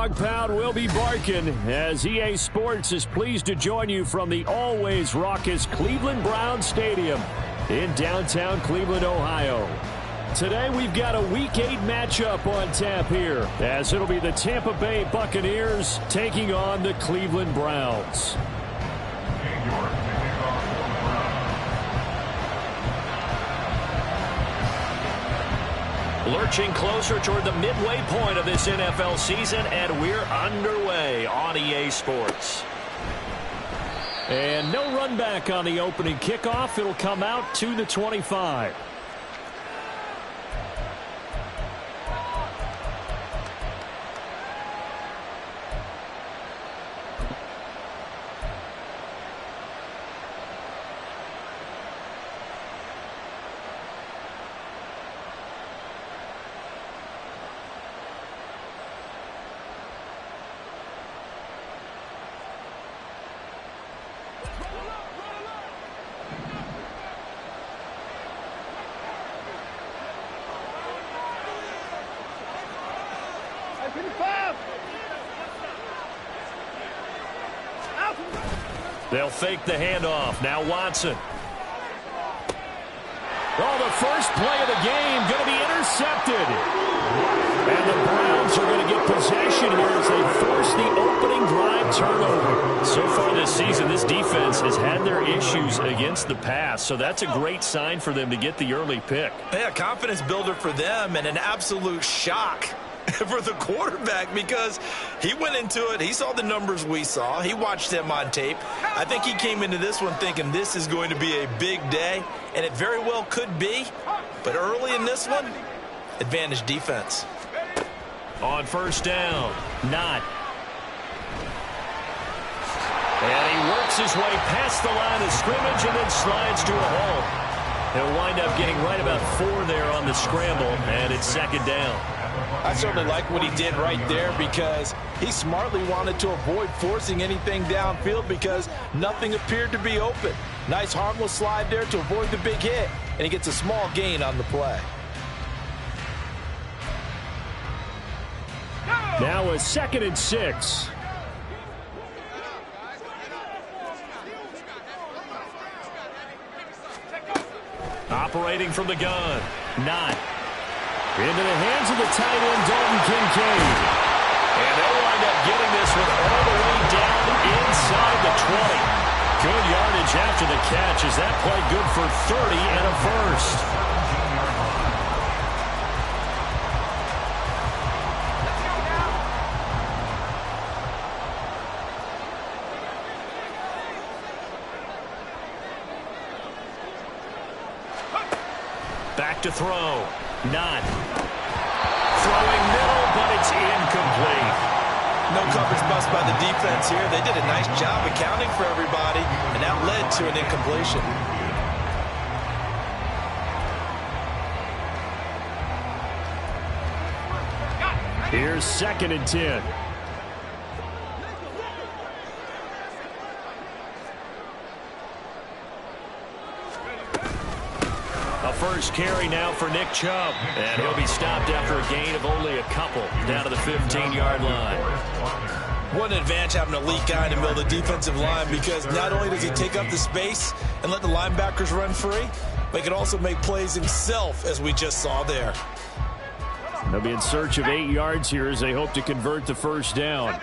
dog pound will be barking as EA Sports is pleased to join you from the always raucous Cleveland Browns Stadium in downtown Cleveland, Ohio. Today we've got a Week 8 matchup on tap here, as it'll be the Tampa Bay Buccaneers taking on the Cleveland Browns. Lurching closer toward the midway point of this NFL season, and we're underway on EA Sports. And no run back on the opening kickoff. It'll come out to the 25. They'll fake the handoff. Now Watson. Oh, the first play of the game going to be intercepted. And the Browns are going to get possession here as they force the opening drive turnover. So far this season, this defense has had their issues against the pass, so that's a great sign for them to get the early pick. Yeah, confidence builder for them and an absolute shock for the quarterback, because he went into it, he saw the numbers we saw, he watched them on tape. I think he came into this one thinking this is going to be a big day, and it very well could be, but early in this one, advantage defense. On first down, not. And he works his way past the line of scrimmage and then slides to a hole. He'll wind up getting right about 4 there on the scramble, and it's second down. I certainly like what he did right there, because he smartly wanted to avoid forcing anything downfield because nothing appeared to be open. Nice harmless slide there to avoid the big hit, and he gets a small gain on the play. Now a 2nd and 6. Operating from the gun. Not. Into the hands of the tight end, Dalton Kincaid. And they'll wind up getting this one all the way down inside the 20. Good yardage after the catch. Is that play good for 30 and a first? Back to throw. Not. Throwing middle, but it's incomplete. No coverage bust by the defense here. They did a nice job accounting for everybody, and that led to an incompletion. Here's 2nd and 10. First carry now for Nick Chubb, and he'll be stopped after a gain of only a couple down to the 15-yard line. What an advantage having an elite guy in the middle of the defensive line, because not only does he take up the space and let the linebackers run free, but he can also make plays himself, as we just saw there. They'll be in search of 8 yards here as they hope to convert the first down.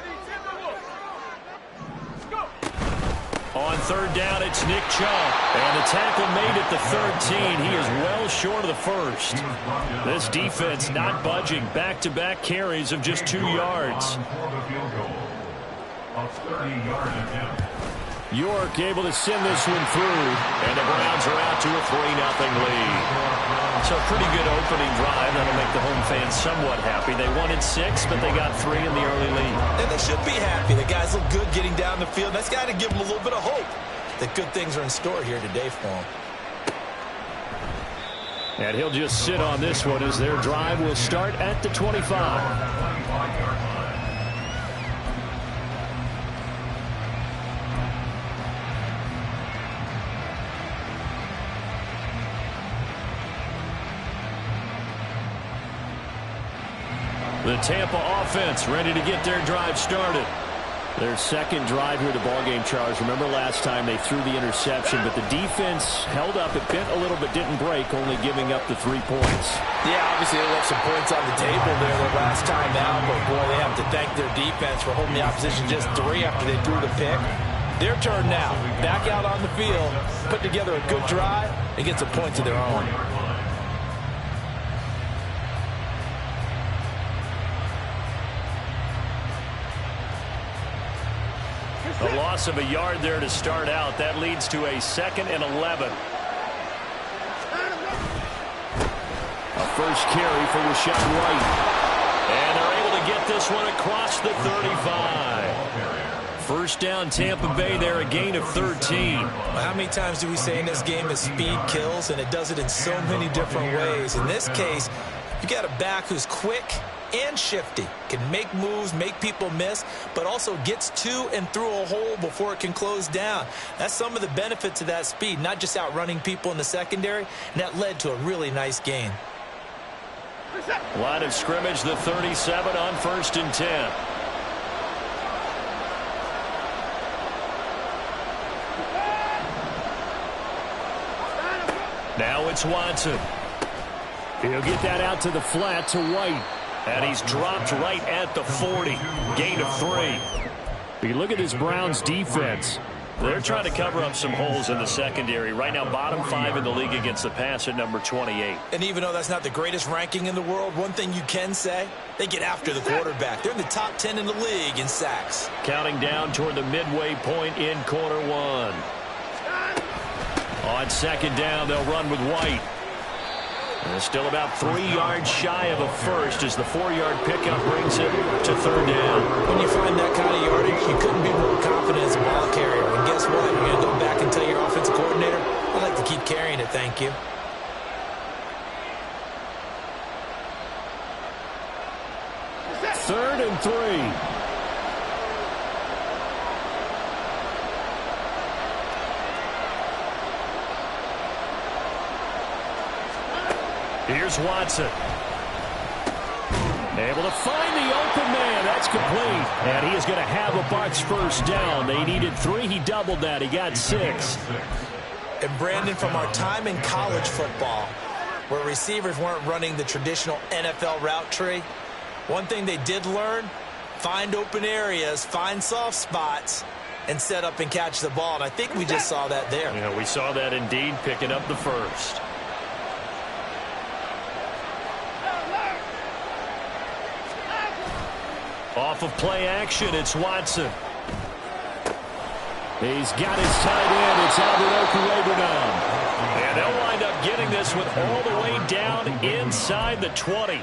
On third down, it's Nick Chubb. And the tackle made at the 13. He is well short of the first. This defense not budging. Back-to-back carries of just 2 yards. York able to send this one through. And the Browns are out to a 3-0 lead. So a pretty good opening drive. That'll make the home fans somewhat happy. They wanted 6, but they got 3 in the early lead. And they should be happy. The guys look good getting down the field. That's got to give them a little bit of hope that good things are in store here today for them. And he'll just sit on this one as their drive will start at the 25. The Tampa offense ready to get their drive started. Their second drive here of the ballgame, Charles. Remember last time they threw the interception, but the defense held up. It bent a little but didn't break, only giving up the 3 points. Yeah, obviously they left some points on the table there their last time out, but boy, they have to thank their defense for holding the opposition just 3 after they threw the pick. Their turn now. Back out on the field, put together a good drive, and get some points of their own. A loss of a yard there to start out. That leads to a 2nd and 11. A first carry for Rashad White. And they're able to get this one across the 35. First down, Tampa Bay there, a gain of 13. Well, how many times do we say in this game that speed kills, and it does it in so many different ways. In this case, you got a back who's quick and shifty, can make moves, make people miss, but also gets to and through a hole before it can close down. That's some of the benefits of that speed, not just outrunning people in the secondary, and that led to a really nice gain. Line of scrimmage, the 37 on 1st and 10. Now it's Watson. He'll get that out to the flat to White. And he's dropped right at the 40. Gain of 3. You look at this Browns defense. They're trying to cover up some holes in the secondary. Right now, bottom 5 in the league against the pass at number 28. And even though that's not the greatest ranking in the world, one thing you can say, they get after the quarterback. They're in the top 10 in the league in sacks. Counting down toward the midway point in quarter 1. On 2nd down, they'll run with White. And still about 3 yards shy of a first as the 4-yard pickup brings it to 3rd down. When you find that kind of yardage, you couldn't be more confident as a ball carrier. And guess what? You're going to go back and tell your offensive coordinator, I'd like to keep carrying it, thank you. Third and 3. Here's Watson. Able to find the open man. That's complete. And he is going to have a Bucs first down. They needed 3. He doubled that. He got 6. And Brandon, from our time in college football, where receivers weren't running the traditional NFL route tree, one thing they did learn, find open areas, find soft spots, and set up and catch the ball. And I think we just saw that there. Yeah, we saw that indeed, picking up the first. Off of play action, it's Watson. He's got his tight end. It's Albert Okwuegbunam. And they'll wind up getting this one all the way down inside the 20.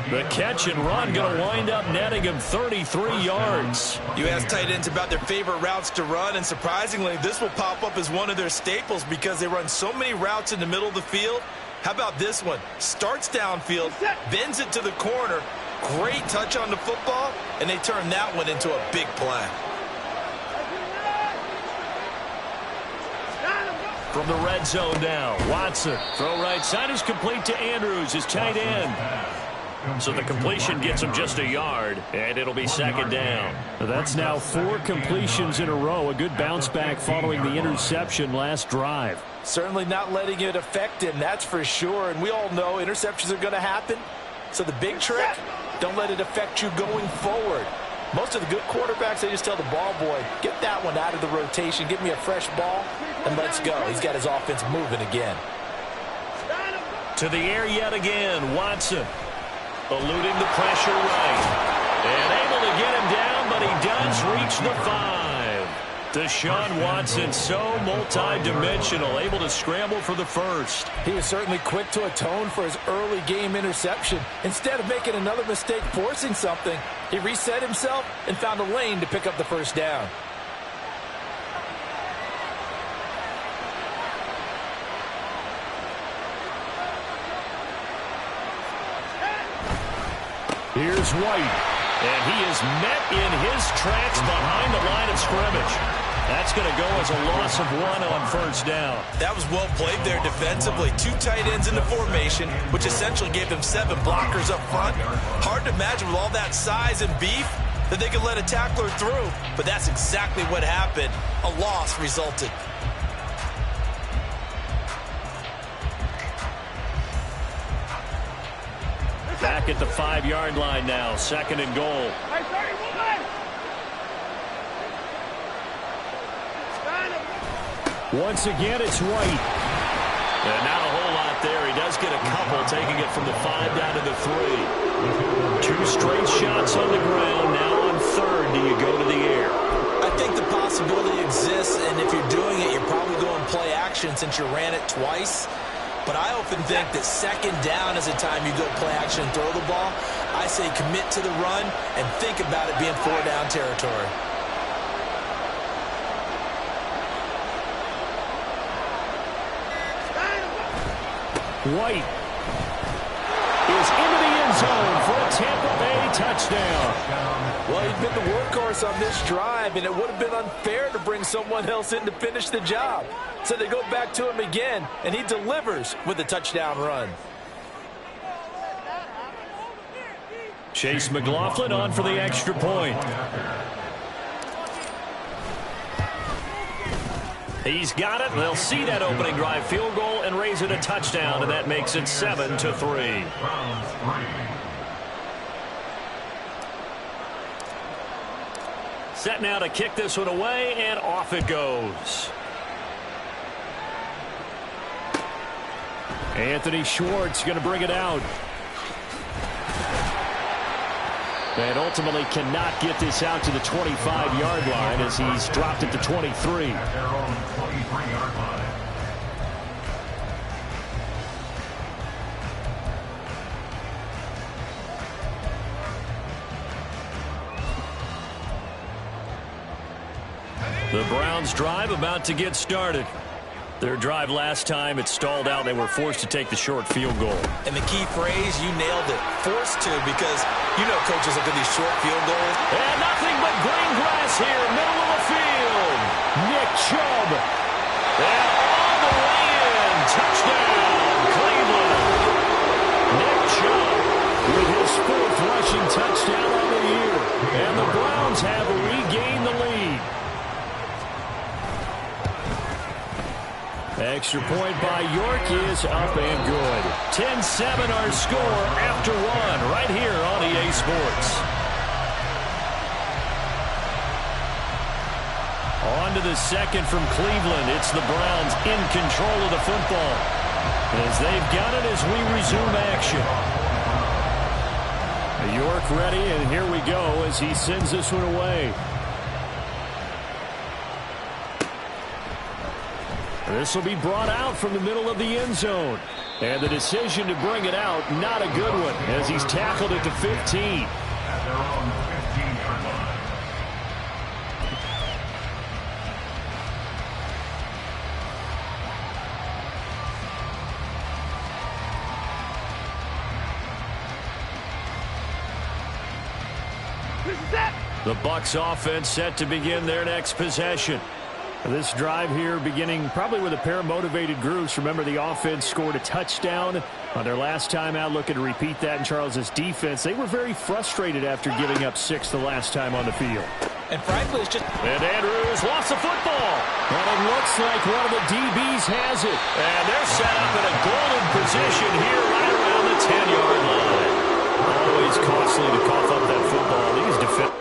The catch and run going to wind up netting him 33 yards. You ask tight ends about their favorite routes to run, and surprisingly, this will pop up as one of their staples because they run so many routes in the middle of the field. How about this one? Starts downfield, bends it to the corner. Great touch on the football, and they turn that one into a big play. From the red zone now, Watson. Throw right side is complete to Andrews, his tight end. So the completion gets him just a yard, and it'll be 2nd down. That's now 4 completions in a row. A good bounce back following the interception last drive. Certainly not letting it affect him, that's for sure. And we all know interceptions are going to happen. So the big trick, don't let it affect you going forward. Most of the good quarterbacks, they just tell the ball boy, get that one out of the rotation, give me a fresh ball, and let's go. He's got his offense moving again. To the air yet again, Watson. Eluding the pressure right. And able to get him down, but he does reach the 5. Deshaun Watson, so multi-dimensional, able to scramble for the first. He was certainly quick to atone for his early game interception. Instead of making another mistake forcing something, he reset himself and found a lane to pick up the first down. Here's White, and he is met in his tracks behind the line of scrimmage. That's going to go as a loss of 1 on first down. That was well played there defensively. 2 tight ends in the formation, which essentially gave them 7 blockers up front. Hard to imagine with all that size and beef that they could let a tackler through, but that's exactly what happened. A loss resulted. Back at the 5-yard line now, 2nd and goal. Once again, it's White. And not a whole lot there. He does get a couple, taking it from the 5 down to the 3. 2 straight shots on the ground. Now on 3rd, do you go to the air? I think the possibility exists, and if you're doing it, you're probably going play action since you ran it twice. But I often think that 2nd down is the time you go play action and throw the ball. I say commit to the run and think about it being 4-down territory. White is into the end zone for a Tampa Bay touchdown. Well, he's been the workhorse on this drive, and it would have been unfair to bring someone else in to finish the job. So they go back to him again, and he delivers with a touchdown run. Chase McLaughlin on for the extra point. He's got it. They'll see that opening drive field goal and raise it a touchdown, and that makes it 7-3. Set now to kick this one away, and off it goes. Anthony Schwartz going to bring it out. And ultimately cannot get this out to the 25-yard line as he's dropped it to 23. The Browns drive about to get started. Their drive last time, it stalled out. They were forced to take the short field goal. And the key phrase, you nailed it, forced to, because you know coaches look at these short field goals. And nothing but green grass here, middle of the field. Nick Chubb. And all the way in. Touchdown, Cleveland. Nick Chubb with his 4th rushing touchdown of the year. And the Browns have regained the lead. Extra point by York is up and good. 10-7 our score after 1 right here on EA Sports. On to the 2nd from Cleveland. It's the Browns in control of the football as they've got it as we resume action. York ready, and here we go as he sends this one away. This will be brought out from the middle of the end zone. And the decision to bring it out, not a good one, as he's tackled it to 15. The Bucs offense set to begin their next possession. This drive here beginning probably with a pair of motivated groups. Remember, the offense scored a touchdown on their last time out. Looking to repeat that in Charles's defense. They were very frustrated after giving up 6 the last time on the field. And frankly, it's just... And Andrews lost the football. And it looks like one of the DBs has it. And they're set up in a golden position here right around the 10-yard line. Always costly to cough up that football. These defenders...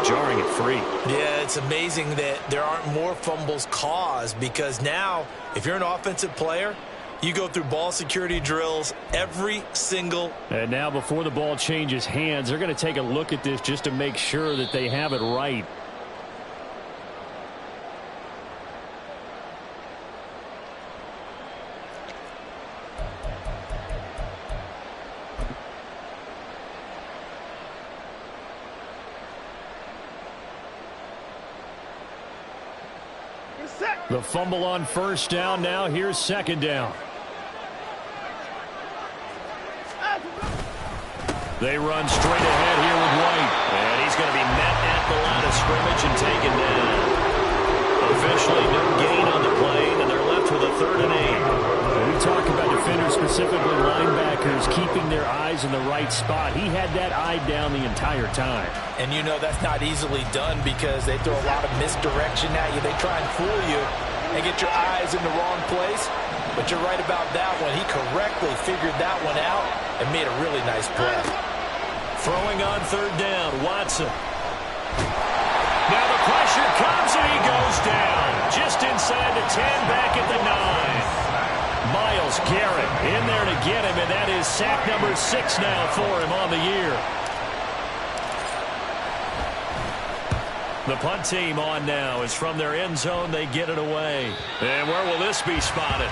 jarring it free. Yeah, it's amazing that there aren't more fumbles caused, because now, if you're an offensive player, you go through ball security drills every single... And now before the ball changes hands, they're going to take a look at this just to make sure that they have it right. The fumble on first down. Now here's 2nd down. They run straight ahead here with White. And he's going to be met at the line of scrimmage and taken down. Officially no gain on the play, and they're left with a 3rd and 8. We talk about defenders, specifically linebackers, keeping their eyes in the right spot. He had that eye down the entire time. And you know that's not easily done because they throw a lot of misdirection at you. They try and fool you and get your eyes in the wrong place. But you're right about that one. He correctly figured that one out and made a really nice play. Throwing on 3rd down, Watson. Now the pressure comes and he goes down. Just inside the 10, back at the 9. Myles Garrett in there to get him, and that is sack number 6 now for him on the year. The punt team on now is from their end zone. They get it away. And where will this be spotted?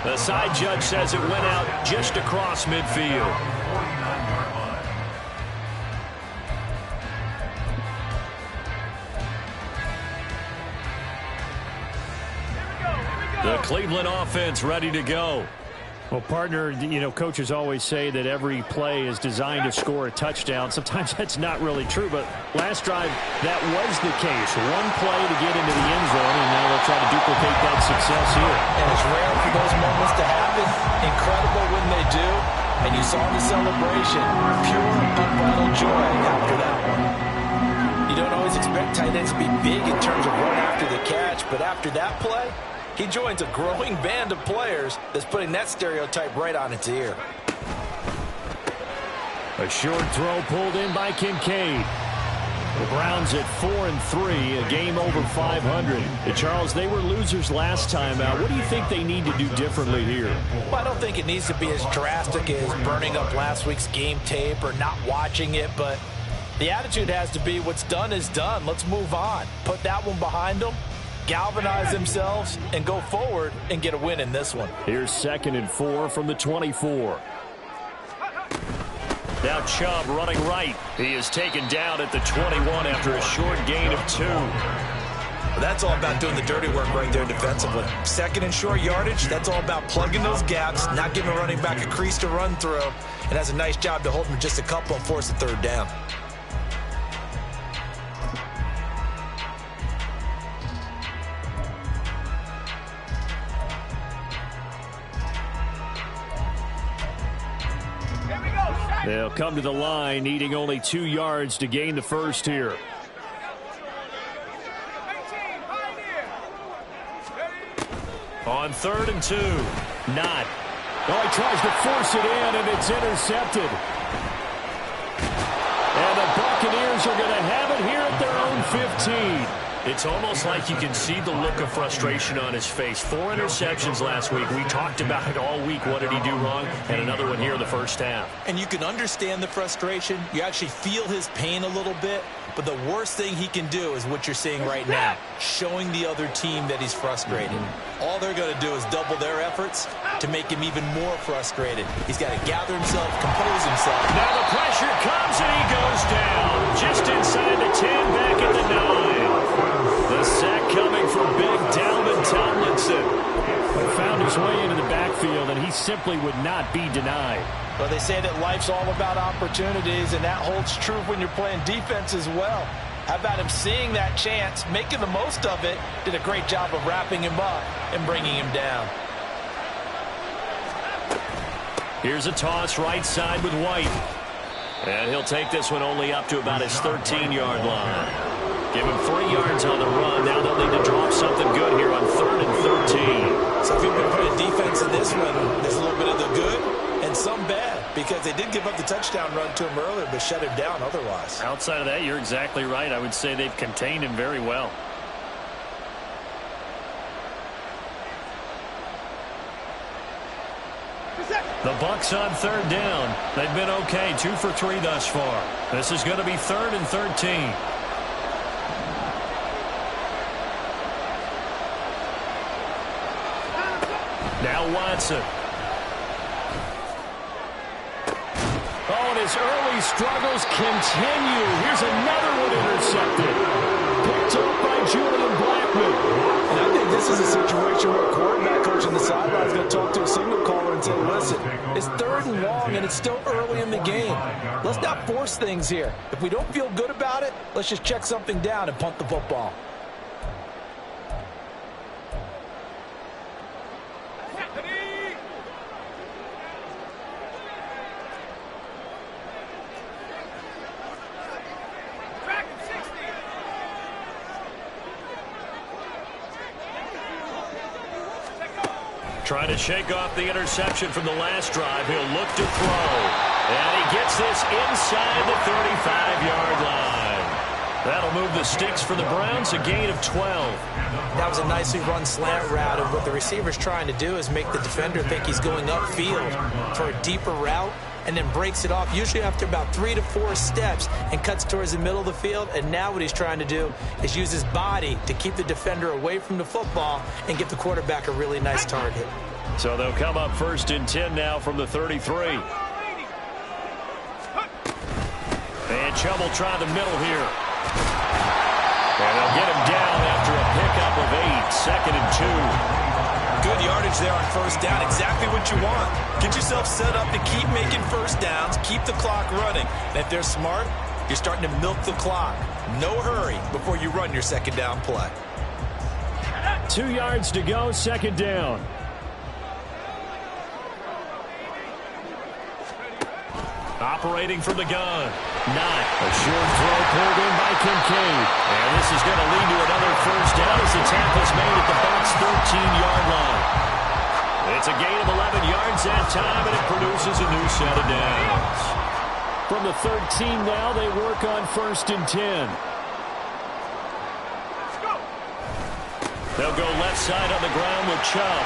The side judge says it went out just across midfield. The Cleveland offense ready to go. Well, partner, you know, coaches always say that every play is designed to score a touchdown. Sometimes that's not really true, but last drive, that was the case. One play to get into the end zone, and now they'll try to duplicate that success here. And it's rare for those moments to happen. Incredible when they do. And you saw the celebration. Pure, unbridled joy after that one. You don't always expect tight ends to be big in terms of run after the catch, but after that play, he joins a growing band of players that's putting that stereotype right on its ear. A short throw pulled in by Kincaid. The Browns at 4-3, a game over 500. Charles, they were losers last time out. What do you think they need to do differently here? Well, I don't think it needs to be as drastic as burning up last week's game tape or not watching it, but the attitude has to be what's done is done. Let's move on. Put that one behind them. Galvanize themselves and go forward and get a win in this one. Here's 2nd and 4 from the 24. Now Chubb running right. He is taken down at the 21 after a short gain of 2. Well, that's all about doing the dirty work right there defensively. 2nd and short yardage, that's all about plugging those gaps, not giving a running back a crease to run through, and has a nice job to hold him just a couple and force a 3rd down. They'll come to the line, needing only 2 yards to gain the first here. On 3rd and 2. Not. Oh, he tries to force it in, and it's intercepted. And the Buccaneers are going to have it here at their own 15. It's almost like you can see the look of frustration on his face. 4 interceptions last week. We talked about it all week. What did he do wrong? And another one here in the first half. And you can understand the frustration. You actually feel his pain a little bit. But the worst thing he can do is what you're seeing right now, showing the other team that he's frustrated. All they're going to do is double their efforts to make him even more frustrated. He's got to gather himself, compose himself. Now the pressure comes and he goes down. Just inside the 10, back at the 9. The sack coming from big Dalvin Tomlinson. Found his way into the backfield, and he simply would not be denied. Well, they say that life's all about opportunities, and that holds true when you're playing defense as well. How about him seeing that chance, making the most of it, did a great job of wrapping him up and bringing him down. Here's a toss right side with White. And he'll take this one only up to about his 13-yard line. Give him 3 yards on the run. Now they'll need to drop something good here on 3rd and 13. So if you've been putting defense in this one, there's a little bit of the good and some bad, because they did give up the touchdown run to him earlier, but shut him down otherwise. Outside of that, you're exactly right. I would say they've contained him very well. The Bucs on 3rd down. They've been okay, 2 for 3 thus far. This is going to be 3rd and 13. Now Watson. Oh, and his early struggles continue. Here's another one intercepted. Picked up by Julian Blackman. And I think this is a situation where a quarterback coach on the sideline is going to talk to a signal caller and and say, listen, it's 3rd and long and it's still early in the game. Let's not force things here. If we don't feel good about it, let's just check something down and punt the football. Trying to shake off the interception from the last drive. He'll look to throw. And he gets this inside the 35-yard line. That'll move the sticks for the Browns, a gain of 12. That was a nicely run slant route, and what the receiver's trying to do is make the defender think he's going upfield for a deeper route, and then breaks it off, usually after about 3 to 4 steps, and cuts towards the middle of the field. And now what he's trying to do is use his body to keep the defender away from the football and give the quarterback a really nice target. So they'll come up 1st and 10 now from the 33. And Chubb will try the middle here. And they'll get him down after a pickup of 8, 2nd and 2. Good yardage there on 1st down, exactly what you want. Get yourself set up to keep making 1st downs, keep the clock running. And if they're smart, you're starting to milk the clock. No hurry before you run your 2nd down play. 2 yards to go, 2nd down. Operating from the gun. Not a short throw pulled in by Kincaid. And this is going to lead to another 1st down as the tackle's made at the Bucs' 13-yard line. It's a gain of 11 yards that time, and it produces a new set of downs. From the 13 now, they work on 1st and 10. They'll go left side on the ground with Chubb.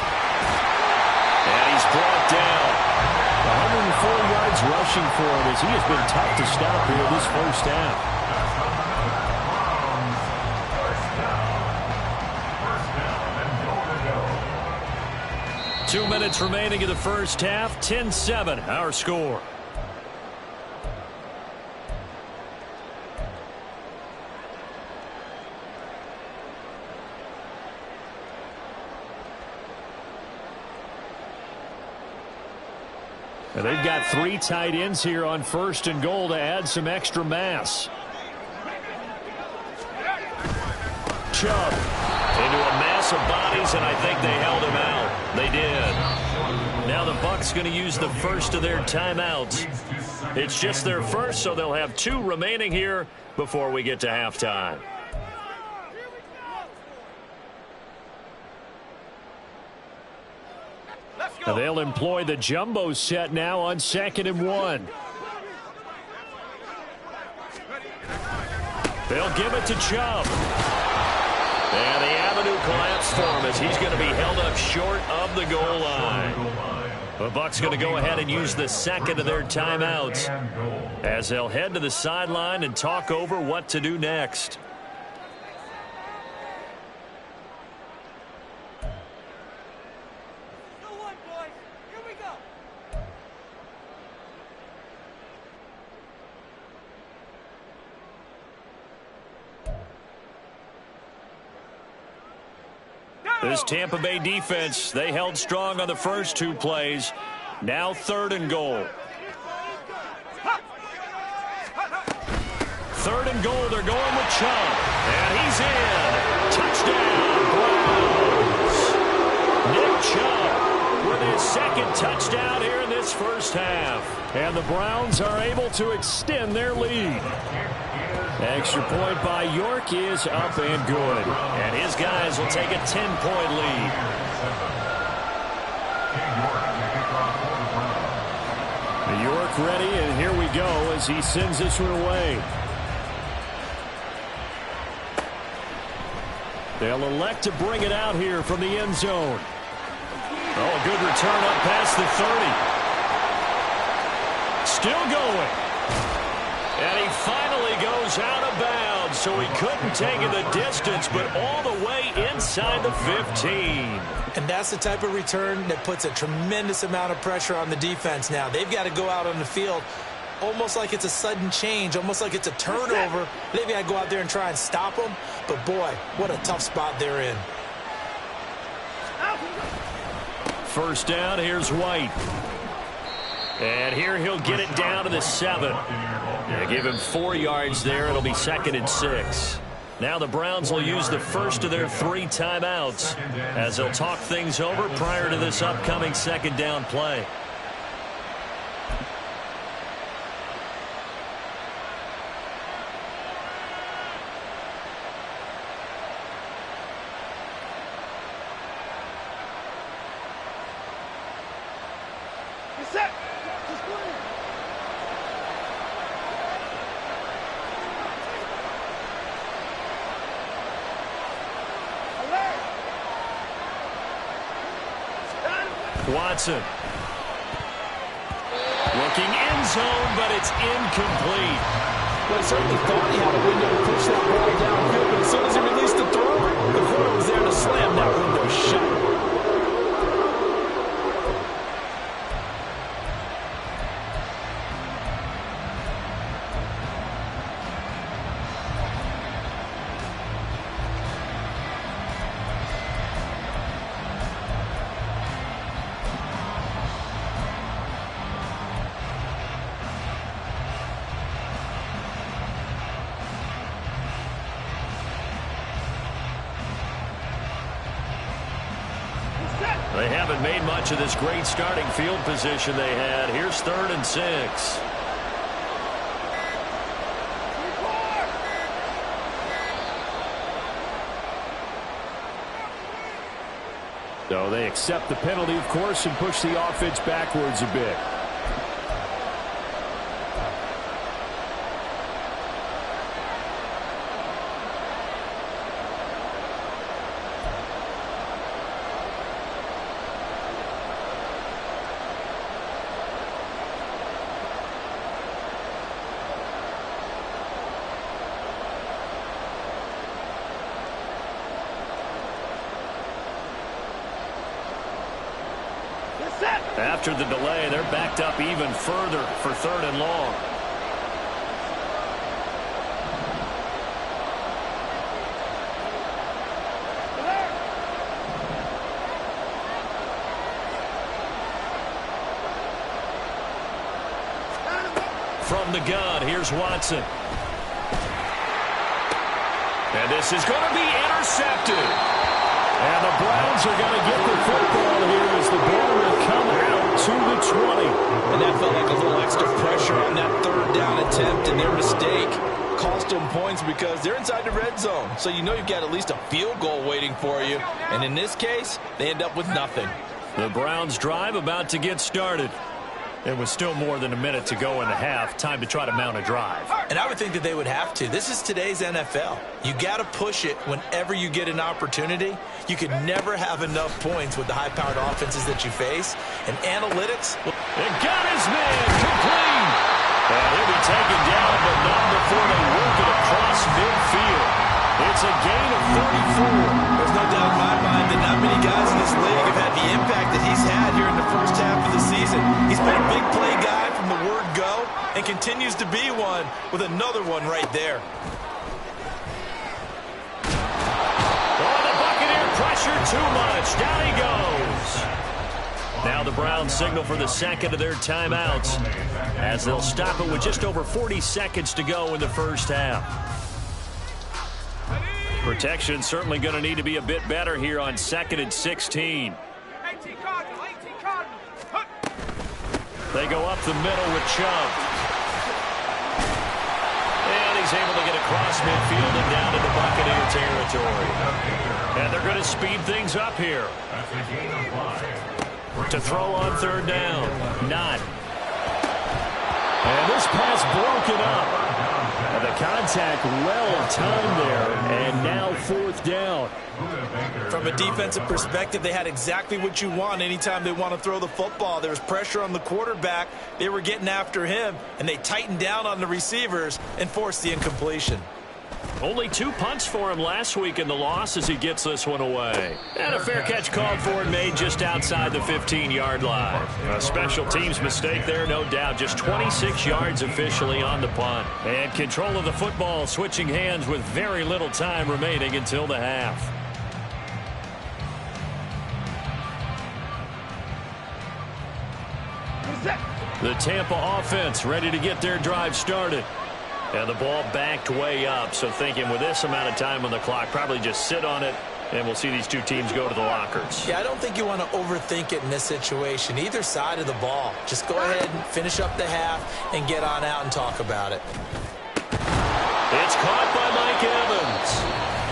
And he's brought down. 104 yards rushing for him as he has been tough to stop here this 1st half. Two minutes remaining in the 1st half. 10-7 our score. And they've got 3 tight ends here on 1st and goal to add some extra mass. Chubb into a mass of bodies, and I think they held him out. They did. Now the Bucs going to use the 1st of their timeouts. It's just their 1st, so they'll have 2 remaining here before we get to halftime. They'll employ the jumbo set now on 2nd and 1. They'll give it to Chubb. And the avenue collapsed for him as he's going to be held up short of the goal line. The Bucs going to go ahead and use the 2nd of their timeouts as they'll head to the sideline and talk over what to do next. This Tampa Bay defense, they held strong on the first 2 plays. Now 3rd and goal. 3rd and goal, they're going with Chubb. And he's in. Touchdown, Browns. Nick Chubb with his 2nd touchdown here in this 1st half. And the Browns are able to extend their lead. Extra point by York is up and good. And his guys will take a 10-point lead. York ready, and here we go as he sends this one away. They'll elect to bring it out here from the end zone. Oh, a good return up past the 30. Still going. And he finally goes out of bounds, so he couldn't take it the distance, but all the way inside the 15. And that's the type of return that puts a tremendous amount of pressure on the defense now. They've got to go out on the field almost like it's a sudden change, almost like it's a turnover. They've got to go out there and try and stop them. But, boy, what a tough spot they're in. First down, here's White. And here he'll get it down to the 7. They give him 4 yards there. It'll be 2nd and 6. Now the Browns will use the first of their 3 timeouts as they'll talk things over prior to this upcoming 2nd down play. Watson. Looking end zone, but it's incomplete. Well, he certainly thought he had a window to push that ball downfield, but as soon as he released the throw, the corner was there to slam that window shut. They haven't made much of this great starting field position they had. Here's 3rd and 6. So they accept the penalty, of course, and push the offense backwards a bit. After the delay, they're backed up even further for 3rd and long. From the gun, here's Watson. And this is going to be intercepted. And the Browns are going to get the football here as the ball will come out to the 20. And that felt like a little extra pressure on that 3rd down attempt, and their mistake cost them points because they're inside the red zone. So you know you've got at least a field goal waiting for you. And in this case, they end up with nothing. The Browns drive about to get started. It was still more than a minute to go in the half. Time to try to mount a drive. And I would think that they would have to. This is today's NFL. You got to push it whenever you get an opportunity. You can never have enough points with the high-powered offenses that you face. And analytics. And got his man complete. And he'll be taken down, but not before they work it across midfield. It's a gain of 34. There's no doubt in my mind that not many guys in this league have had the impact that he's had here in the first half of the season. He's been a big play guy from the word go and continues to be one with another one right there. Oh, the Buccaneer pressure too much. Down he goes. Now the Browns signal for the 2nd of their timeouts as they'll stop it with just over 40 seconds to go in the first half. Protection certainly going to need to be a bit better here on 2nd and 16. They go up the middle with Chubb. And he's able to get across midfield and down into Buccaneer territory. And they're going to speed things up here. To throw on 3rd down. Not. And this pass broken up. And the contact well timed there, and now 4th down. From a defensive perspective, they had exactly what you want anytime they want to throw the football. There was pressure on the quarterback. They were getting after him, and they tightened down on the receivers and forced the incompletion. Only 2 punts for him last week in the loss as he gets this one away. And a fair catch called for and made just outside the 15-yard line. A special teams mistake there, no doubt. Just 26 yards officially on the punt. And control of the football switching hands with very little time remaining until the half. The Tampa offense ready to get their drive started. And the ball backed way up, so thinking with this amount of time on the clock, probably just sit on it, and we'll see these two teams go to the lockers. Yeah, I don't think you want to overthink it in this situation. Either side of the ball. Just go ahead and finish up the half and get on out and talk about it. It's caught by Mike Evans.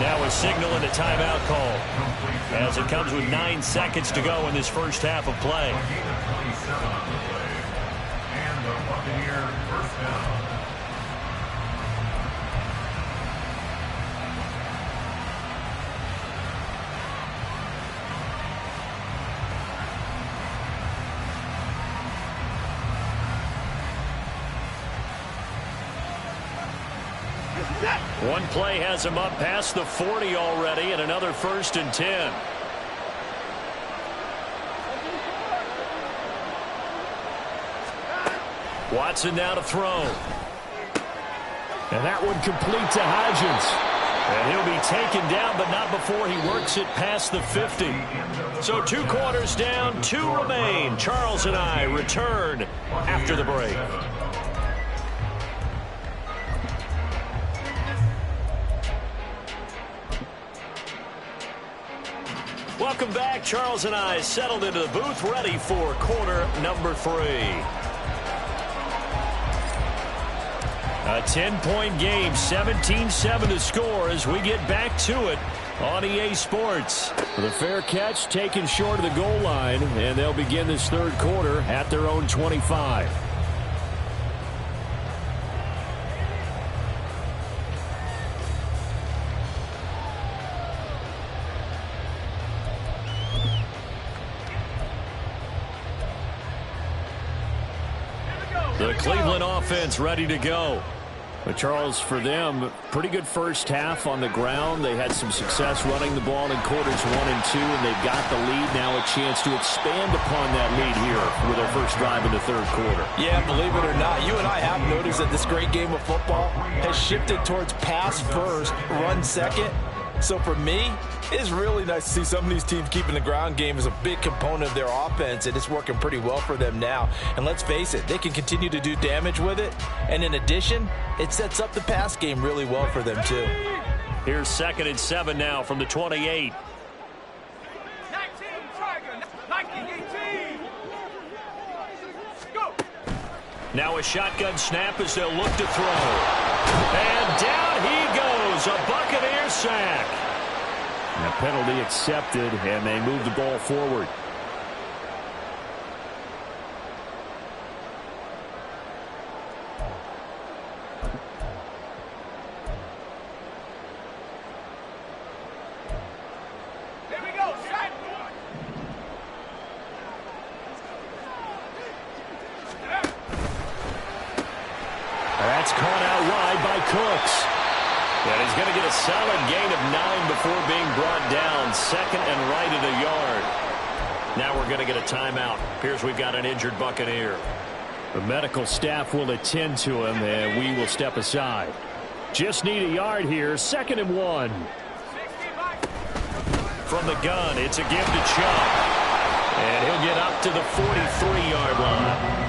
Now a signal and a timeout call, as it comes with 9 seconds to go in this first half of play. And the Buccaneer first down. One play has him up past the 40 already, and another 1st and 10. Watson now to throw. And that one complete to Hodgins. And he'll be taken down, but not before he works it past the 50. So 2 quarters down, 2 remain. Charles and I return after the break. Welcome back. Charles and I settled into the booth, ready for quarter number 3. A 10-point game, 17-7 to score as we get back to it on EA Sports. The fair catch taken short of the goal line, and they'll begin this third quarter at their own 25. The Cleveland offense ready to go. But Charles, for them, pretty good first half on the ground. They had some success running the ball in quarters 1 and 2, and they've got the lead. Now a chance to expand upon that lead here with their first drive in the third quarter. Yeah, believe it or not, you and I have noticed that this great game of football has shifted towards pass first, run second. So for me, it's really nice to see some of these teams keeping the ground game as a big component of their offense, and it's working pretty well for them now. And let's face it, they can continue to do damage with it. And in addition, it sets up the pass game really well for them too. Here's 2nd and 7 now from the 28. 19, Tiger, 19, 18. Go. Now a shotgun snap as they'll look to throw. And down he goes, a Buccaneer sack. And a penalty accepted, and they move the ball forward. Here we go, set. That's caught out wide by Cooks. And he's going to get a solid gain of 9 before being brought down. 2nd and right at a yard. Now we're going to get a timeout. Appears we've got an injured Buccaneer. The medical staff will attend to him, and we will step aside. Just need a yard here. 2nd and 1. From the gun, it's a give to Chubb. And he'll get up to the 43-yard line.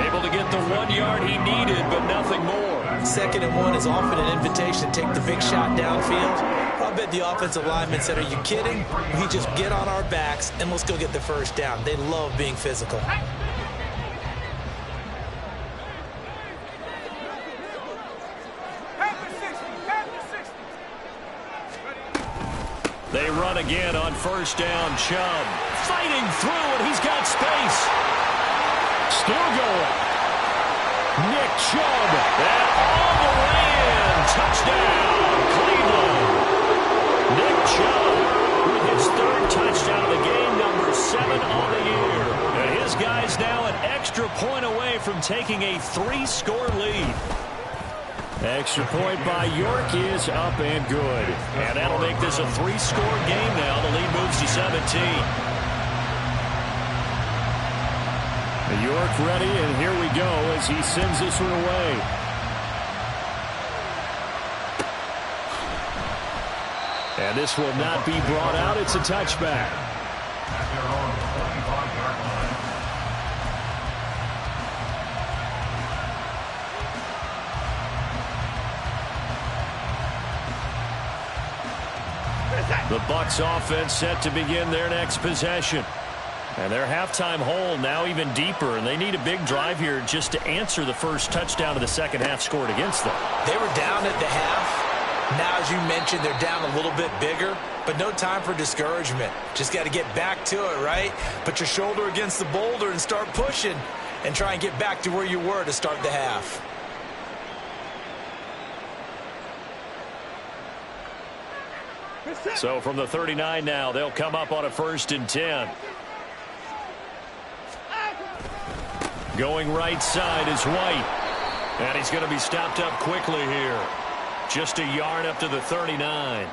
Able to get the 1 yard he needed, but nothing more. 2nd and 1 is often an invitation to take the big shot downfield. I bet the offensive lineman said, are you kidding? We just get on our backs and let's go get the first down. They love being physical. They run again on 1st down. Chubb fighting through, and he's got space. Still going. Nick Chubb, and all the way in. Touchdown, Cleveland. Nick Chubb with his 3rd touchdown of the game, number 7 on the year. And his guy's now an extra point away from taking a 3-score lead. Extra point by York is up and good. And that'll make this a 3-score game now. The lead moves to 17. York ready, and here we go as he sends this one away. And this will not be brought out. It's a touchback. The Bucs offense set to begin their next possession. And their halftime hole now even deeper, and they need a big drive here just to answer the first touchdown of the second half scored against them. They were down at the half. Now, as you mentioned, they're down a little bit bigger, but no time for discouragement. Just got to get back to it, right? Put your shoulder against the boulder and start pushing and try and get back to where you were to start the half. So from the 39 now, they'll come up on a 1st and 10. Going right side is White. And he's going to be stopped up quickly here. Just a yard up to the 39.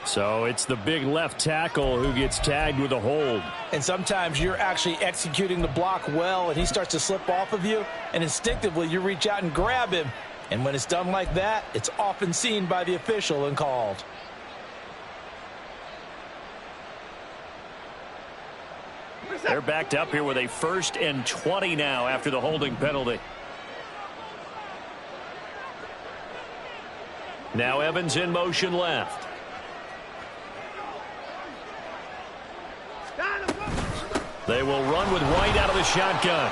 So it's the big left tackle who gets tagged with a hold. And sometimes you're actually executing the block well, and he starts to slip off of you, and instinctively you reach out and grab him. And when it's done like that, it's often seen by the official and called. They're backed up here with a 1st and 20 now after the holding penalty. Now Evans in motion left. They will run with White out of the shotgun.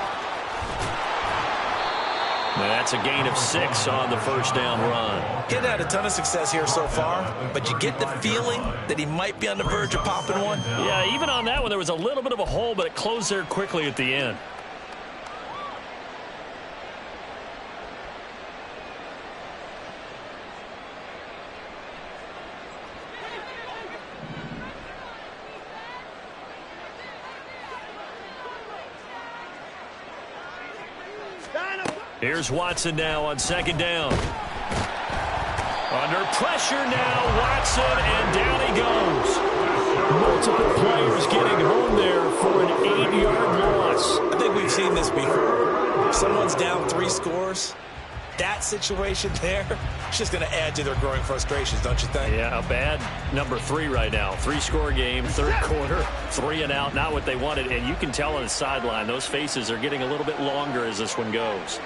Now that's a gain of 6 on the first down run. He hadn't had a ton of success here so far, but you get the feeling that he might be on the verge of popping one. Yeah, even on that one, there was a little bit of a hole, but it closed there quickly at the end. Here's Watson now on 2nd down. Under pressure now, Watson, and down he goes. Multiple players getting home there for an 8-yard loss. I think we've seen this before. If someone's down 3 scores, that situation there, it's just going to add to their growing frustrations, don't you think? Yeah, a bad number 3 right now. 3-score game, 3rd quarter, 3 and out, not what they wanted. And you can tell on the sideline, those faces are getting a little bit longer as this one goes.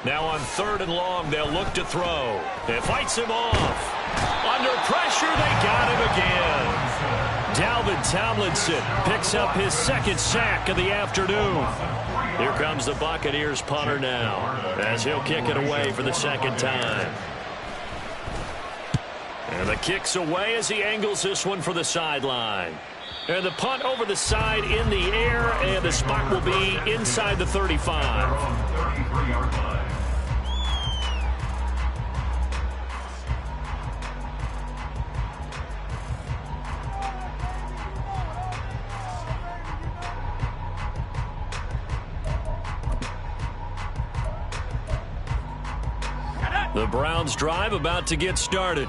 Now on 3rd and long, they'll look to throw. It fights him off. Under pressure, they got him again. Dalvin Tomlinson picks up his 2nd sack of the afternoon. Here comes the Buccaneers punter now, as he'll kick it away for the 2nd time. And the kick's away as he angles this one for the sideline. And the punt over the side in the air, and the spot will be inside the 35. The Browns drive about to get started.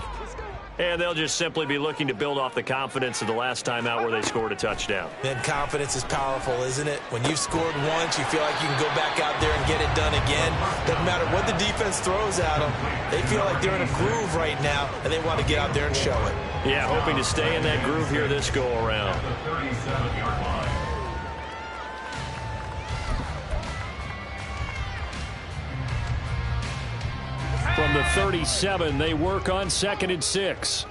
And they'll just simply be looking to build off the confidence of the last time out where they scored a touchdown. And confidence is powerful, isn't it? When you've scored once, you feel like you can go back out there and get it done again. Doesn't matter what the defense throws at them. They feel like they're in a groove right now, and they want to get out there and show it. Yeah, hoping to stay in that groove here this go-around. From the 37, they work on 2nd and 6.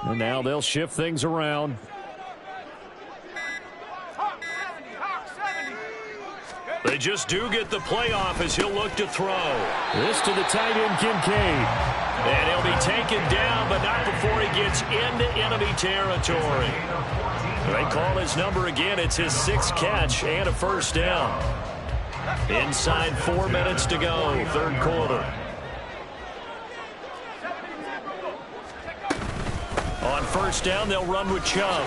And now they'll shift things around. They just do get the playoff as he'll look to throw. This to the tight end, Kincaid. And he'll be taken down, but not before he gets into enemy territory. They call his number again. It's his 6th catch and a 1st down. Inside 4 minutes to go, 3rd quarter. On 1st down, they'll run with Chubb.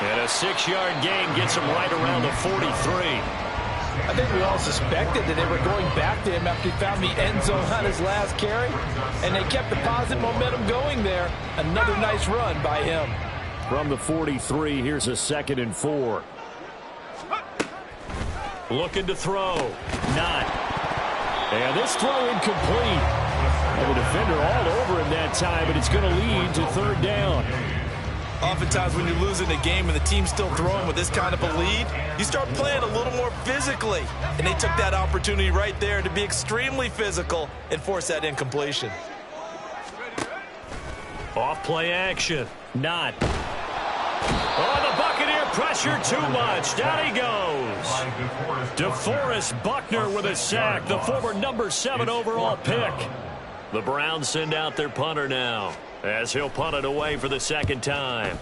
And a 6-yard gain gets him right around the 43. I think we all suspected that they were going back to him after he found the end zone on his last carry. And they kept the positive momentum going there. Another nice run by him. From the 43, here's a 2nd and 4. Looking to throw. Not. And this throw incomplete. And the defender all over him that time, but it's going to lead to 3rd down. Oftentimes when you're losing a game and the team's still throwing with this kind of a lead, you start playing a little more physically. And they took that opportunity right there to be extremely physical and force that incompletion. Off play action. Not. Oh, the Buccaneer pressure too much. Down he goes. DeForest Buckner with a sack, the former number 7 overall pick. The Browns send out their punter now, as he'll punt it away for the second time.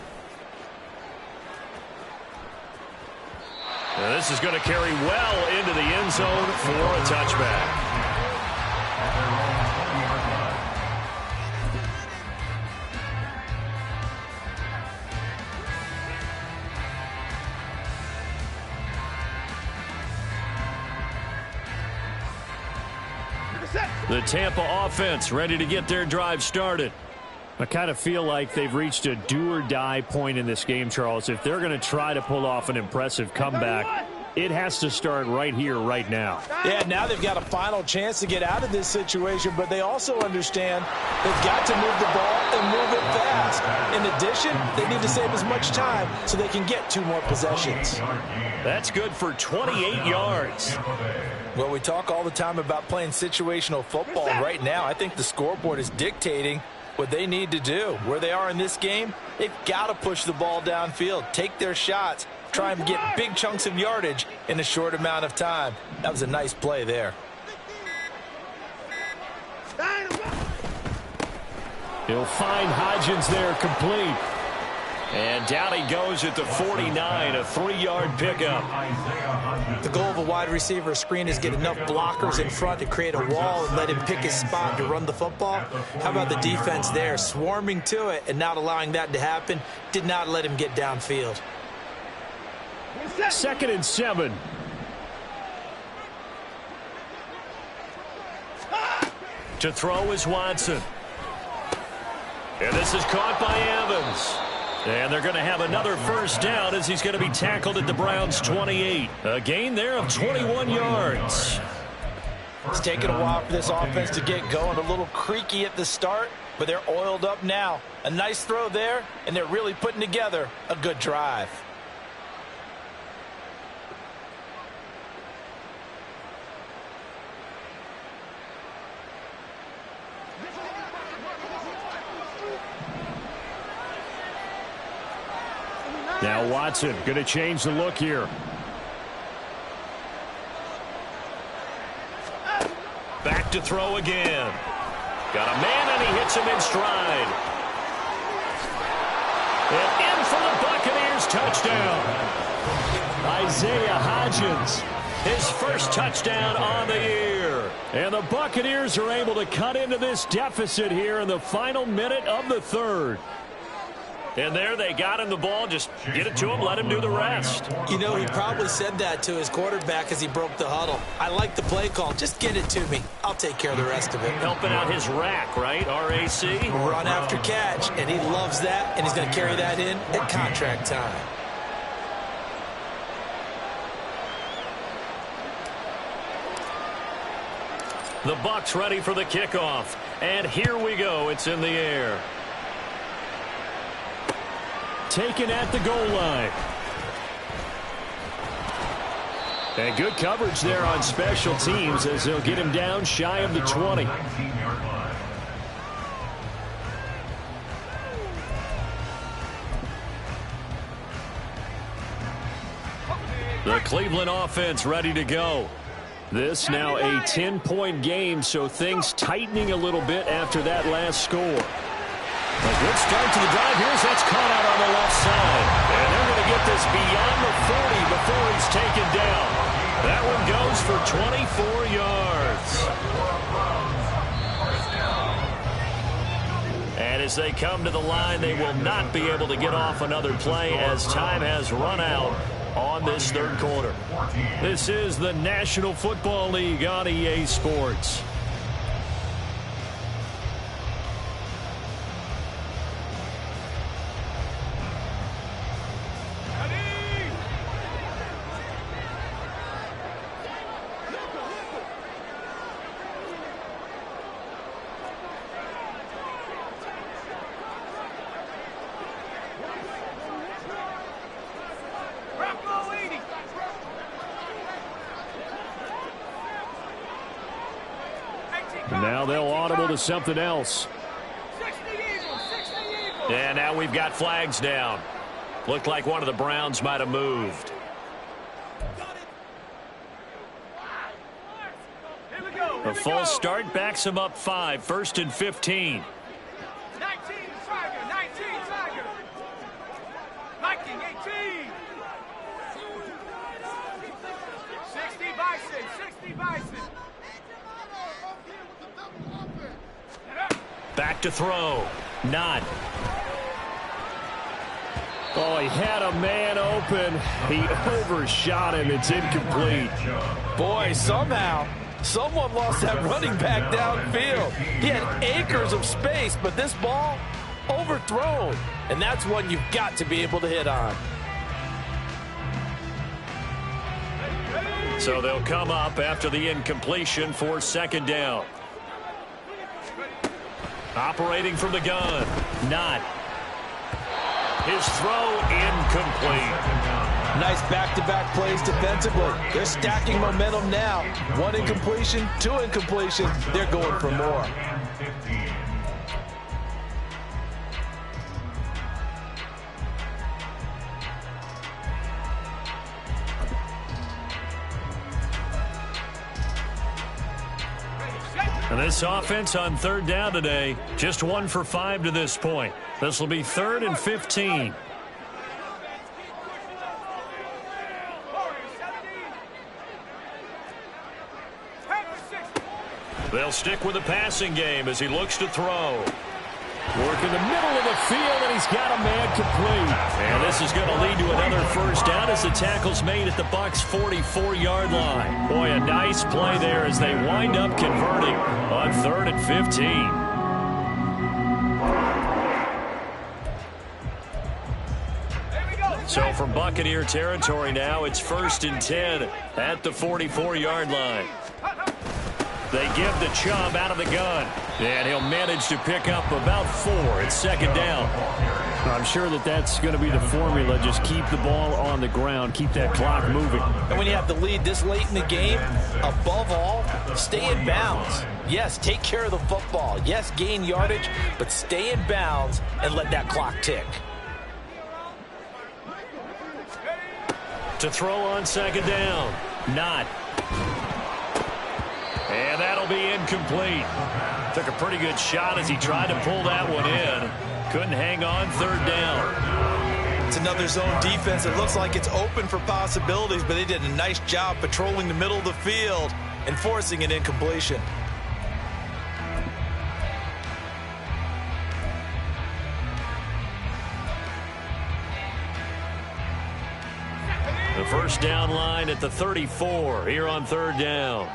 Now this is going to carry well into the end zone for a touchback. The Tampa offense ready to get their drive started. I kind of feel like they've reached a do-or-die point in this game, Charles. If they're going to try to pull off an impressive comeback, it has to start right here, right now. Yeah, now they've got a final chance to get out of this situation, but they also understand they've got to move the ball and move it fast. In addition, they need to save as much time so they can get 2 more possessions. That's good for 28 yards. Well, we talk all the time about playing situational football. Right now, I think the scoreboard is dictating what they need to do. Where they are in this game, they've got to push the ball downfield, take their shots, try and get big chunks of yardage in a short amount of time. That was a nice play there. He'll find Hodgins there complete. And down he goes at the 49, a 3-yard pickup. The goal of a wide receiver screen is get enough blockers in front to create a wall and let him pick his spot to run the football. How about the defense there, swarming to it and not allowing that to happen? Did not let him get downfield. 2nd and 7. To throw is Watson. And this is caught by Evans. And they're going to have another first down as he's going to be tackled at the Browns' 28. A gain there of 21 yards. It's taken a while for this offense to get going. A little creaky at the start, but they're oiled up now. A nice throw there, and they're really putting together a good drive. Now Watson going to change the look here. Back to throw again. Got a man and he hits him in stride. And in for the Buccaneers touchdown. Isaiah Hodgins, his first touchdown on the year. And the Buccaneers are able to cut into this deficit here in the final minute of the 3rd. And there they got him the ball. Just get it to him, let him do the rest. You know, he probably said that to his quarterback as he broke the huddle. I like the play call. Just get it to me. I'll take care of the rest of it. Helping out his rack, right? R-A-C? Run after catch, and he loves that, and he's going to carry that in at contract time. The Bucs ready for the kickoff. And here we go. It's in the air. Taken at the goal line. And good coverage there on special teams as they'll get him down shy of the 20. The Cleveland offense ready to go. This now a 10-point game, so things tightening a little bit after that last score. A good start to the drive. Here's that's caught out on the left side. And they're going to get this beyond the 40 before he's taken down. That one goes for 24 yards. And as they come to the line, they will not be able to get off another play as time has run out on this 3rd quarter. This is the National Football League on EA Sports. go to something else. And now we've got flags down. Looked like one of the Browns might have moved. A false start backs him up 5, 1st and 15. 19 Tiger, 19 Tiger. Viking 18. 60 Bison, 60 Bison. Back to throw. Not. Oh, he had a man open. He overshot him. It's incomplete. Boy, somehow someone lost that running back downfield. He had acres of space, but this ball overthrown. And that's one you've got to be able to hit on. So they'll come up after the incompletion for 2nd down. Operating from the gun. Not. His throw incomplete. Nice back-to-back plays defensively. They're stacking momentum now. 1 incompletion, 2 incompletion. They're going for more. And this offense on 3rd down today, just 1 for 5 to this point. This will be 3rd and 15. They'll stick with the passing game as he looks to throw. Work in the middle of the field, and he's got a man complete. And this is going to lead to another 1st down as the tackle's made at the Bucs' 44-yard line. Boy, a nice play there as they wind up converting on 3rd and 15. So from Buccaneer territory now, it's 1st and 10 at the 44-yard line. They give the Chubb out of the gun, and he'll manage to pick up about 4 at 2nd down. I'm sure that that's going to be the formula. Just keep the ball on the ground, keep that clock moving. And when you have the lead this late in the game, above all, stay in bounds. Yes, take care of the football. Yes, gain yardage, but stay in bounds and let that clock tick. To throw on 2nd down. Not. And that'll be incomplete. Took a pretty good shot as he tried to pull that one in. Couldn't hang on 3rd down. It's another zone defense. It looks like it's open for possibilities, but they did a nice job patrolling the middle of the field and forcing an incompletion. The 1st down line at the 34 here on 3rd down.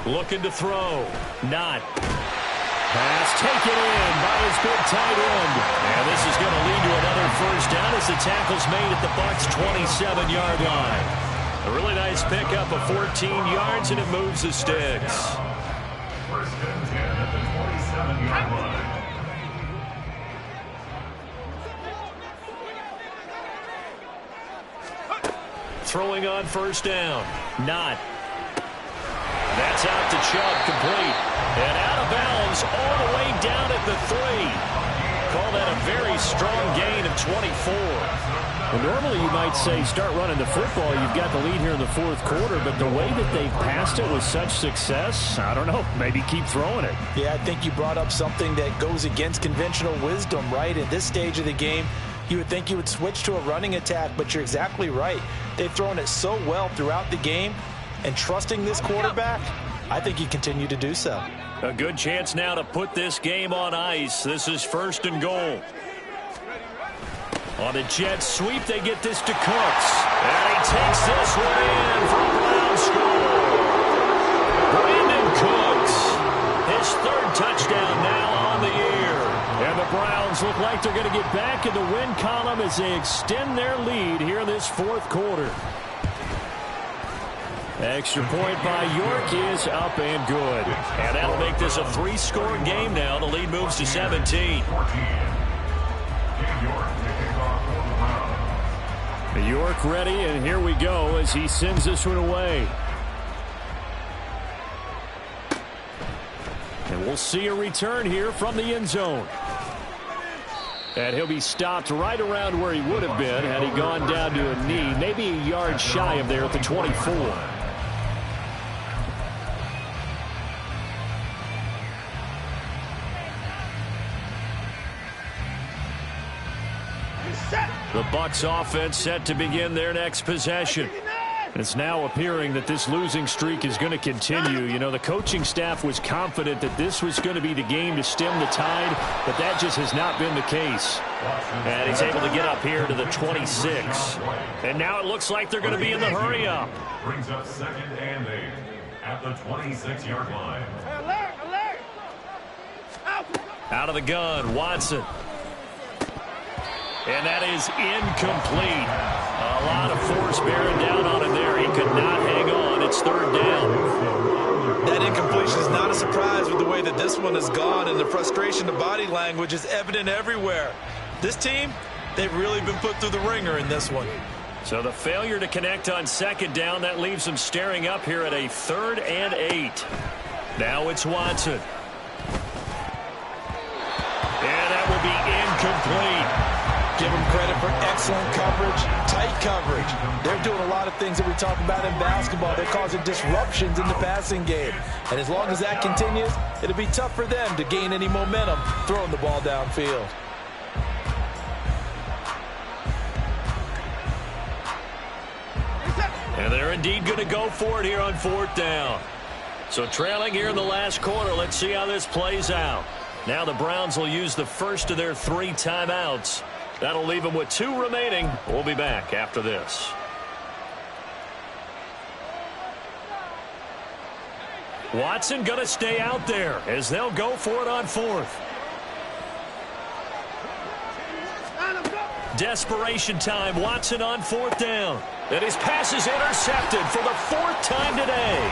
Looking to throw. Not. Pass taken in by his big tight end. And this is going to lead to another 1st down as the tackle's made at the Bucs' 27-yard line. A really nice pickup of 14 yards, and it moves the sticks. 1st and 10 at the 27-yard line. Throwing on 1st down. Not. That's out to Chubb, complete. And out of bounds all the way down at the 3. Call that a very strong gain of 24. Well, normally you might say start running the football. You've got the lead here in the 4th quarter, but the way that they've passed it with such success, I don't know, maybe keep throwing it. Yeah, I think you brought up something that goes against conventional wisdom, right? At this stage of the game, you would think you would switch to a running attack, but you're exactly right. They've thrown it so well throughout the game, and trusting this quarterback, I think you continue to do so. A good chance now to put this game on ice. This is 1st and goal. On a jet sweep, they get this to Cooks. And he takes this one in for a Brown score. Brandon Cooks, his 3rd touchdown now on the year. And the Browns look like they're going to get back in the win column as they extend their lead here in this 4th quarter. Extra point by York is up and good. And that'll make this a 3-score game now. The lead moves to 17. York ready, and here we go as he sends this one away. And we'll see a return here from the end zone. And he'll be stopped right around where he would have been had he gone down to a knee, maybe a yard shy of there at the 24. The Bucs offense set to begin their next possession. It's now appearing that this losing streak is going to continue. You know, the coaching staff was confident that this was going to be the game to stem the tide, but that just has not been the case. And he's able to get up here to the 26. And now it looks like they're going to be in the hurry up. Brings up 2nd and 8 at the 26-yard line. Alert! Out of the gun, Watson. And that is incomplete. A lot of force bearing down on him there. He could not hang on. It's 3rd down. That incompletion is not a surprise with the way that this one has gone, and the frustration of body language is evident everywhere. This team, they've really been put through the ringer in this one. So the failure to connect on 2nd down, that leaves them staring up here at a 3rd and 8. Now it's Watson. And that will be incomplete. Give them credit for excellent coverage, tight coverage. They're doing a lot of things that we talk about in basketball. They're causing disruptions in the passing game. And as long as that continues, it'll be tough for them to gain any momentum throwing the ball downfield. And they're indeed going to go for it here on 4th down. So trailing here in the last quarter, let's see how this plays out. Now the Browns will use the first of their 3 timeouts. That'll leave them with 2 remaining. We'll be back after this. Watson going to stay out there as they'll go for it on 4th. Desperation time. Watson on 4th down. And his pass is intercepted for the 4th time today.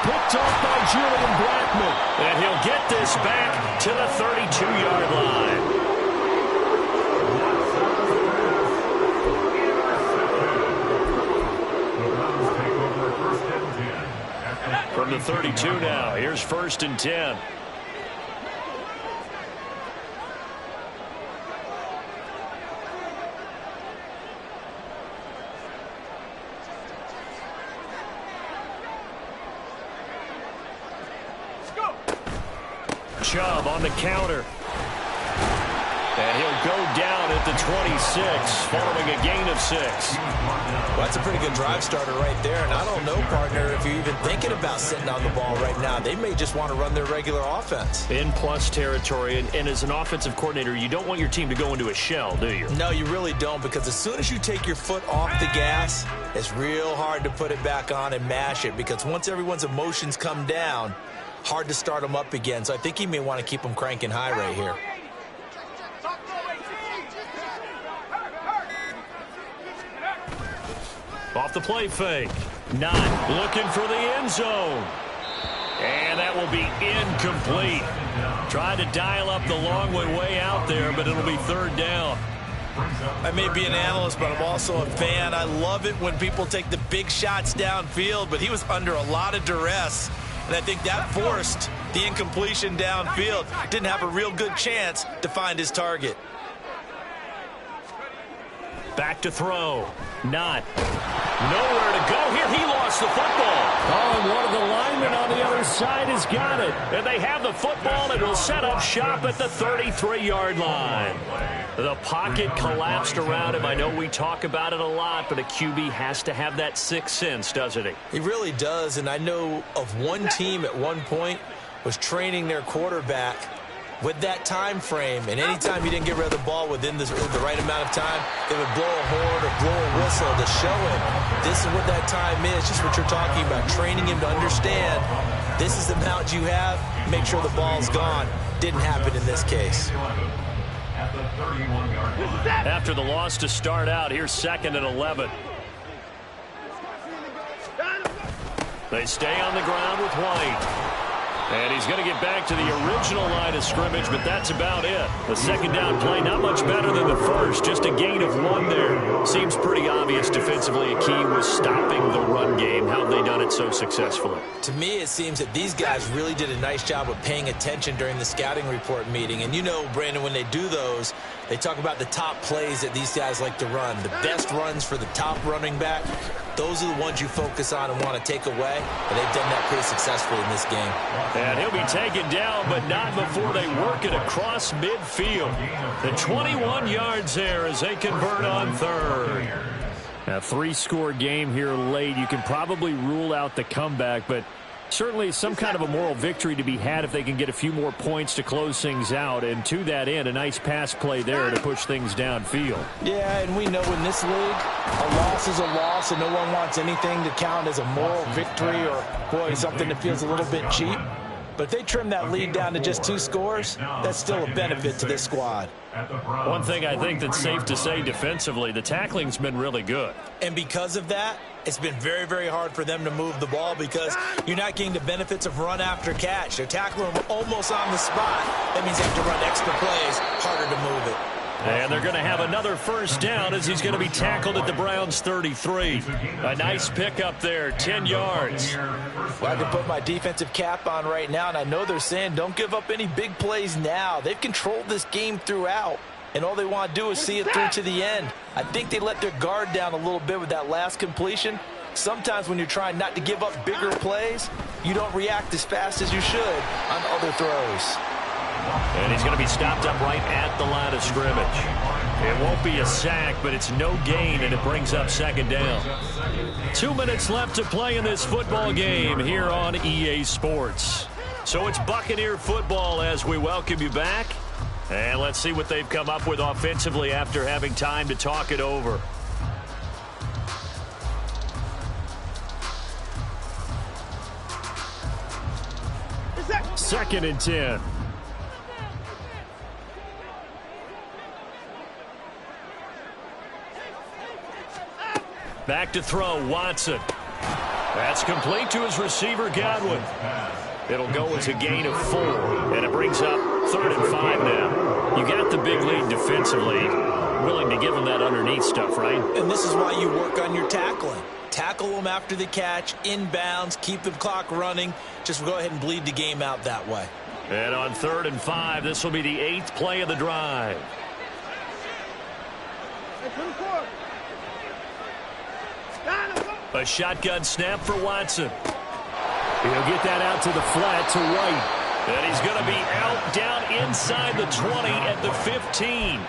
Picked off by Julian Blackmon. And he'll get this back to the 32-yard line. From the 32 now, here's 1st and 10. Chubb on the counter. And he'll go down at the 26, following a gain of 6. Well, that's a pretty good drive starter right there. And I don't know, partner, if you're even thinking about sitting on the ball right now. They may just want to run their regular offense. In plus territory, and as an offensive coordinator, you don't want your team to go into a shell, do you? No, you really don't, because as soon as you take your foot off the gas, it's real hard to put it back on and mash it, because once everyone's emotions come down, hard to start them up again. So I think he may want to keep them cranking high right here. Off the play fake. Not looking for the end zone. And that will be incomplete. Trying to dial up the long way out there, but it'll be 3rd down. I may be an analyst, but I'm also a fan. I love it when people take the big shots downfield, but he was under a lot of duress. And I think that forced the incompletion downfield. Didn't have a real good chance to find his target. Back to throw. Not. Nowhere to go here. He lost the football. Oh, and one of the linemen on the other side has got it. And they have the football and will set up shop at the 33-yard line. The pocket collapsed around him. I know we talk about it a lot, but a QB has to have that 6th sense, doesn't he? He really does, and I know of one team at one point was training their quarterback with that time frame, and anytime he didn't get rid of the ball within the right amount of time, they would blow a horn or blow a whistle to show him this is what that time is, just what you're talking about, training him to understand this is the amount you have, make sure the ball's gone. Didn't happen in this case. After the loss to start out, here's 2nd and 11. They stay on the ground with White. And he's going to get back to the original line of scrimmage, but that's about it. The second down play, not much better than the first. Just a gain of 1 there. Seems pretty obvious defensively. A key was stopping the run game. How have they done it so successfully? To me, it seems that these guys really did a nice job of paying attention during the scouting report meeting. And you know, Brandon, when they do those, they talk about the top plays that these guys like to run. The best runs for the top running back, those are the ones you focus on and want to take away. And they've done that pretty successfully in this game. And he'll be taken down, but not before they work it across midfield. The 21 yards there as they convert on third. A 3-score game here late. You can probably rule out the comeback, but certainly some kind of a moral victory to be had if they can get a few more points to close things out. And to that end, a nice pass play there to push things downfield. Yeah, and we know in this league, a loss is a loss, and no one wants anything to count as a moral victory or, boy, something that feels a little bit cheap. But if they trim that lead down to just 2 scores, that's still a benefit to this squad. One thing I think that's safe to say defensively, the tackling's been really good. And because of that, it's been very, very hard for them to move the ball because you're not getting the benefits of run after catch. They're tackling them almost on the spot. That means they have to run extra plays, harder to move it. And they're going to have another first down as he's going to be tackled at the Browns' 33. A nice pickup there, 10 yards. Well, I can put my defensive cap on right now, and I know they're saying don't give up any big plays now. They've controlled this game throughout, and all they want to do is see it through to the end. I think they let their guard down a little bit with that last completion. Sometimes when you're trying not to give up bigger plays, you don't react as fast as you should on other throws. And he's going to be stopped up right at the line of scrimmage. It won't be a sack, but it's no gain, and it brings up second down. 2 minutes left to play in this football game here on EA Sports. So it's Buccaneer football as we welcome you back. And let's see what they've come up with offensively after having time to talk it over. Second and 10. Back to throw, Watson. That's complete to his receiver, Godwin. It'll go as a gain of 4, and it brings up 3rd and 5 now. You got the big lead defensively. Willing to give them that underneath stuff, right? And this is why you work on your tackling. Tackle them after the catch, inbounds, keep the clock running. Just go ahead and bleed the game out that way. And on 3rd and 5, this will be the 8th play of the drive. A shotgun snap for Watson. He'll get that out to the flat to White. And he's going to be out down inside the 20 at the 15.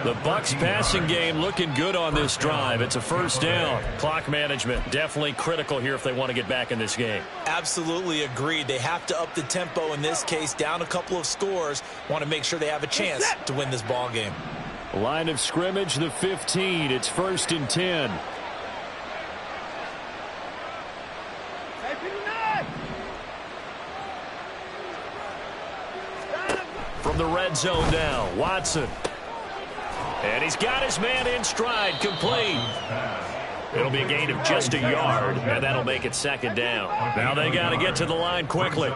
The Bucs passing game looking good on this drive. It's a first down. Clock management definitely critical here if they want to get back in this game. Absolutely agreed. They have to up the tempo in this case, down a couple of scores. Want to make sure they have a chance to win this ball game. Line of scrimmage, the 15. It's 1st and 10. From the red zone now, Watson. And he's got his man in stride, complete. It'll be a gain of just a yard, and that'll make it second down. Now they got to get to the line quickly.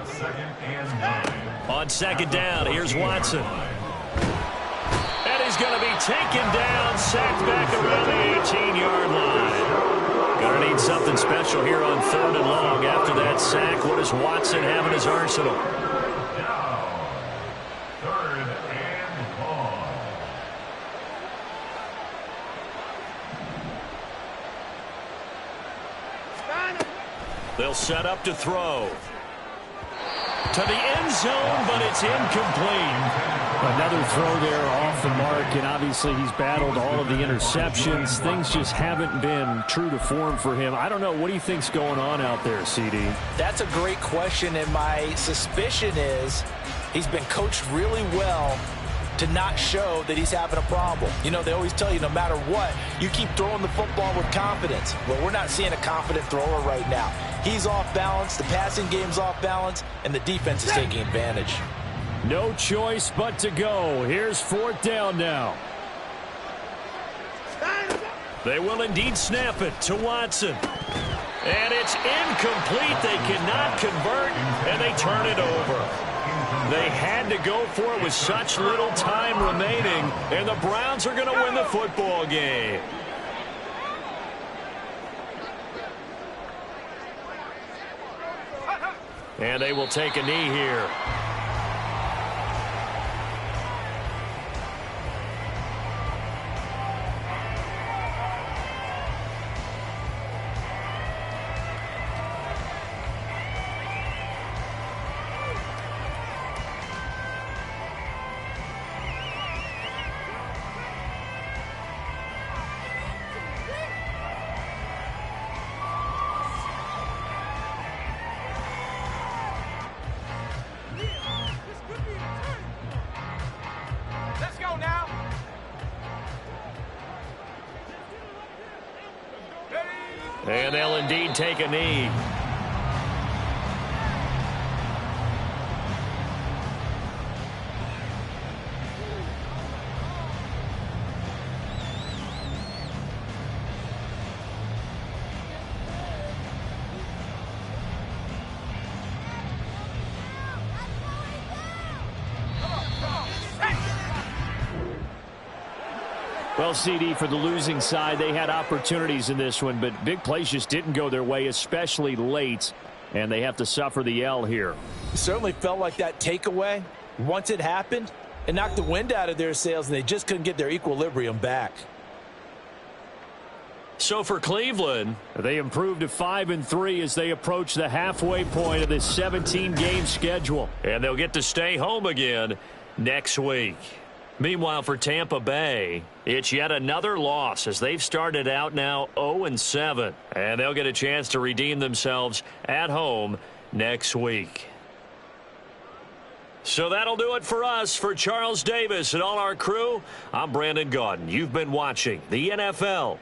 On second down, here's Watson. And he's going to be taken down, sacked back around the 18-yard line. Going to need something special here on 3rd and long. After that sack, what does Watson have in his arsenal? They'll set up to throw. To the end zone, but it's incomplete. Another throw there off the mark, and obviously he's battled all of the interceptions. Things just haven't been true to form for him. I don't know. What do you think's going on out there, CD? That's a great question, and my suspicion is he's been coached really well to not show that he's having a problem. You know, they always tell you no matter what, you keep throwing the football with confidence. Well, we're not seeing a confident thrower right now. He's off balance, the passing game's off balance, and the defense is taking advantage. No choice but to go. Here's 4th down now. They will indeed snap it to Watson. And it's incomplete. They cannot convert, and they turn it over. They had to go for it with such little time remaining, and the Browns are going to win the football game. And they will take a knee here. And they'll indeed take a knee. Well, CD, for the losing side, they had opportunities in this one, but big plays just didn't go their way, especially late, and they have to suffer the L here. It certainly felt like that takeaway, once it happened, it knocked the wind out of their sails, and they just couldn't get their equilibrium back. So for Cleveland, they improved to 5-3 as they approach the halfway point of this 17-game schedule, and they'll get to stay home again next week. Meanwhile, for Tampa Bay, it's yet another loss as they've started out now 0-7, and they'll get a chance to redeem themselves at home next week. So that'll do it for us. For Charles Davis and all our crew, I'm Brandon Gaudin. You've been watching the NFL